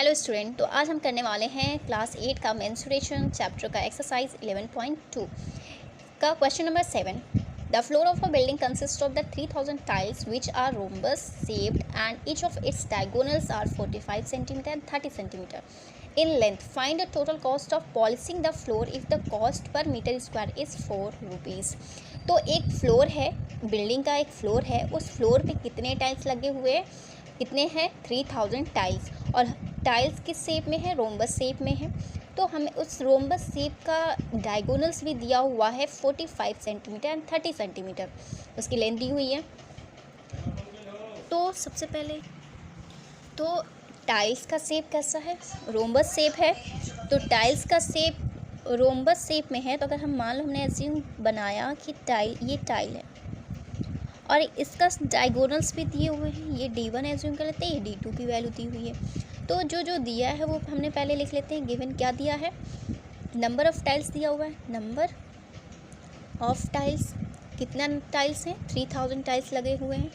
Hello student, तो आज हम करने वाले हैं क्लास 8 का मेंस्ट्रुएशन चैप्टर का एक्सरसाइज 11.2 का question number 7। The floor of a building consist of the 3000 tiles which are rhombus shaped and each of its diagonals are 45 centimetre and 30 centimetre in length. Find the total cost of polishing the floor if the cost per metre square is 4 rupees. तो एक floor है, building का एक floor है, उस floor पे कितने tiles लगे हुए हैं, कितने हैं 3000 टाइल्स, और टाइल्स किस शेप में है, रोम्बस शेप में है। तो हमें उस रोम्बस शेप का डायगोनल्स भी दिया हुआ है 45 सेंटीमीटर एंड 30 सेंटीमीटर, उसकी लेंथ दी हुई है। तो सबसे पहले तो टाइल्स का शेप कैसा है, रोम्बस शेप है। तो टाइल्स का शेप रोम्बस शेप में है, तो अगर हम मान लो हमने एज्यूम बनाया कि ये टाइल है और इसका डायगोनल्स भी दिए हुए हैं, ये D1 एज्यूम कर लेते हैं, ये D2 की वैल्यू दी हुई है। तो जो दिया है वो हमने पहले लिख लेते हैं। गिवन क्या दिया है, नंबर ऑफ़ टाइल्स दिया हुआ है, नंबर ऑफ टाइल्स, कितना टाइल्स हैं, 3000 टाइल्स लगे हुए हैं।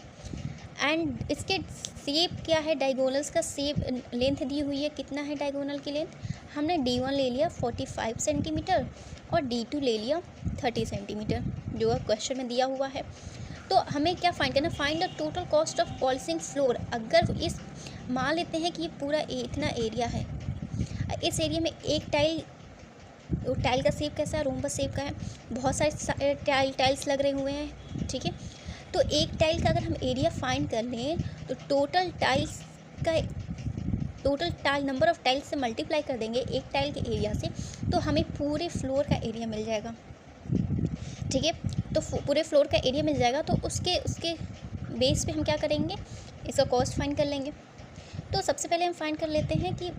एंड इसके शेप क्या है, डायगोनल्स का शेप लेंथ दी हुई है, कितना है डायगोनल की लेंथ, हमने D1 ले लिया 45 सेंटीमीटर और D2 ले लिया 30 सेंटीमीटर जो क्वेश्चन में दिया हुआ है। तो हमें क्या फाइंड करना, find the total cost of polishing floor. अगर इस मान लेते हैं कि ये पूरा इतना एरिया है, इस एरिया में एक टाइल, वो टाइल का शेप कैसा है, रोम्बस शेप का है, बहुत सारे टाइल्स लग रहे हुए हैं, ठीक है। तो एक टाइल का अगर हम एरिया फाइंड कर लें तो total tile number of tiles से मल्टीप्लाई कर देंगे एक टाइल के एरिया से, तो हमें पूरे फ्लोर का एरिया मिल जाएगा, ठीक है। तो पूरे फ्लोर का एरिया मिल जाएगा, तो उसके बेस पे हम क्या करेंगे, इसका कॉस्ट फाइंड कर लेंगे। तो सबसे पहले हम फाइंड कर लेते हैं कि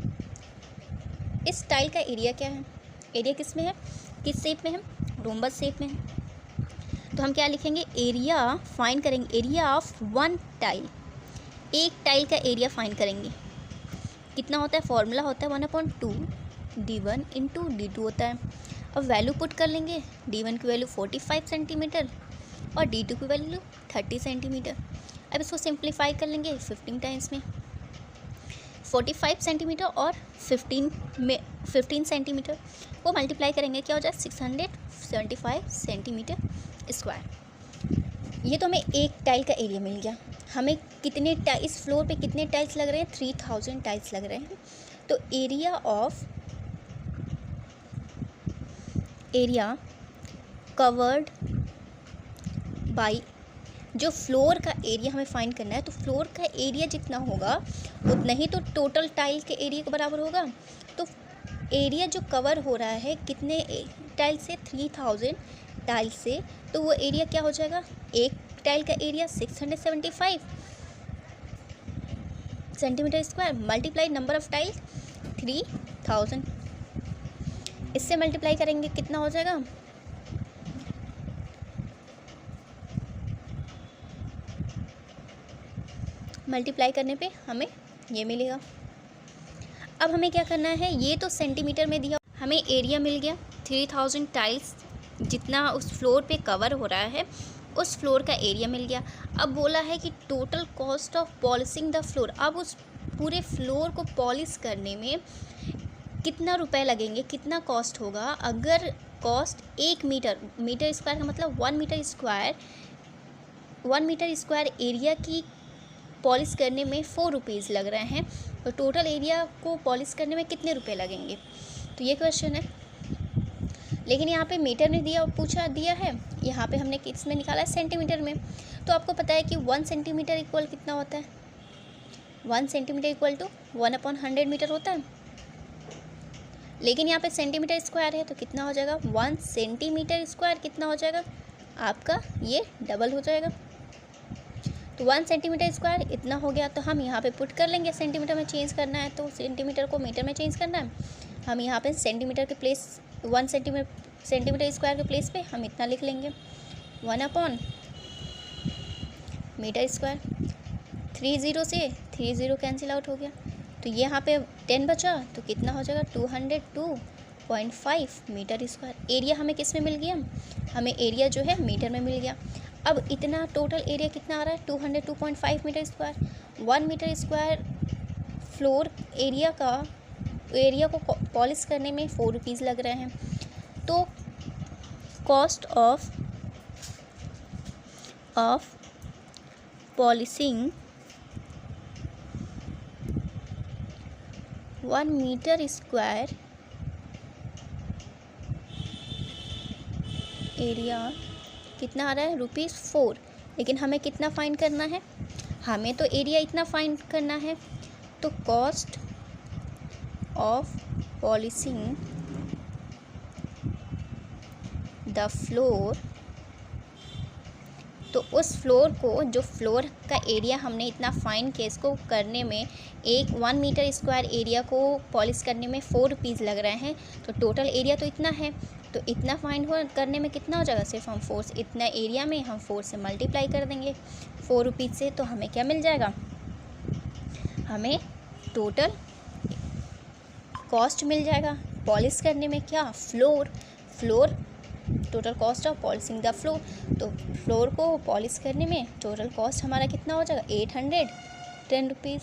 इस टाइल का एरिया क्या है, एरिया किस में है, किस शेप में है, रोम्बस शेप में है। तो हम क्या लिखेंगे, एरिया फाइंड करेंगे, एरिया ऑफ वन टाइल, एक टाइल का एरिया फाइंड करेंगे। कितना होता है, फॉर्मूला होता है 1/2 D1 इंटू D2 होता है। अब वैल्यू पुट कर लेंगे, D1 की वैल्यू 45 सेंटीमीटर और D2 की वैल्यू 30 सेंटीमीटर। अब इसको सिंप्लीफाई कर लेंगे 15 टाइम्स में, 45 सेंटीमीटर और 15 सेंटीमीटर को मल्टीप्लाई करेंगे, क्या हो जाए 675 सेंटीमीटर स्क्वायर। ये तो हमें एक टाइल का एरिया मिल गया। हमें कितने इस फ्लोर पे कितने टाइल्स लग रहे हैं, 3000 टाइल्स लग रहे हैं। तो एरिया कवर्ड बाई, जो फ्लोर का एरिया हमें फाइंड करना है, तो फ्लोर का एरिया जितना होगा उतना ही तो टोटल टाइल के एरिया के बराबर होगा। तो एरिया जो कवर हो रहा है कितने टाइल से, 3000 टाइल से, तो वो एरिया क्या हो जाएगा, एक टाइल का area 675 centimetre square multiply number of tile 3000, इससे मल्टीप्लाई करेंगे कितना हो जाएगा, मल्टीप्लाई करने पे हमें ये मिलेगा। अब हमें क्या करना है, ये तो सेंटीमीटर में दिया, हमें एरिया मिल गया 3000 टाइल्स, जितना उस फ्लोर पे कवर हो रहा है उस फ्लोर का एरिया मिल गया। अब बोला है कि total cost of polishing the floor, अब उस पूरे फ्लोर को पॉलिश करने में कितना रुपए लगेंगे, कितना कॉस्ट होगा। अगर कॉस्ट 1 मीटर स्क्वायर का मतलब 1 मीटर स्क्वायर एरिया की पॉलिश करने में 4 रुपीज़ लग रहे हैं, तो टोटल एरिया को पॉलिश करने में कितने रुपए लगेंगे, तो ये क्वेश्चन है। लेकिन यहाँ पे मीटर में दिया है, यहाँ पे हमने किस में निकाला है, सेंटीमीटर में। तो आपको पता है कि 1 सेंटीमीटर इक्वल कितना होता है, 1 सेंटीमीटर इक्वल टू 1/100 मीटर होता है। लेकिन यहाँ पे सेंटीमीटर स्क्वायर है, तो कितना हो जाएगा, 1 सेंटीमीटर स्क्वायर कितना हो जाएगा आपका, ये डबल हो जाएगा। तो 1 सेंटीमीटर स्क्वायर इतना हो गया, तो हम यहाँ पे पुट कर लेंगे, सेंटीमीटर में चेंज करना है तो सेंटीमीटर को मीटर में चेंज करना है। हम यहाँ पे सेंटीमीटर के प्लेस 1 सेंटीमीटर स्क्वायर के प्लेस पे हम इतना लिख लेंगे, 1/मीटर स्क्वायर। 30 से 30 कैंसिल आउट हो गया, तो ये यहाँ पे 10 बचा, तो कितना हो जाएगा 202.5 मीटर स्क्वायर। एरिया हमें किस में मिल गया, हमें एरिया जो है मीटर में मिल गया। अब इतना टोटल एरिया कितना आ रहा है, 202.5 metre square. 1 metre square floor area को पॉलिश करने में 4 रुपीज़ लग रहे हैं। तो cost of polishing 1 metre square area कितना आ रहा है, ₹4। लेकिन हमें कितना फाइंड करना है, हमें तो एरिया इतना फाइंड करना है। तो cost of polishing the floor, तो उस फ्लोर को, जो फ्लोर का एरिया हमने इतना फाइंड किया, इसको करने में 1 मीटर स्क्वायर एरिया को पॉलिश करने में 4 रुपीज़ लग रहे हैं। तो टोटल एरिया तो इतना है, तो इतना फाइंड करने में कितना हो जाएगा, सिर्फ हम 4 से, इतना एरिया में हम 4 से मल्टीप्लाई कर देंगे 4 रुपीज़ से। तो हमें क्या मिल जाएगा, हमें टोटल कॉस्ट मिल जाएगा पॉलिश करने में, क्या, floor total cost of polishing the floor. तो फ्लोर को पॉलिश करने में टोटल कॉस्ट हमारा कितना हो जाएगा, 810 रुपीज़।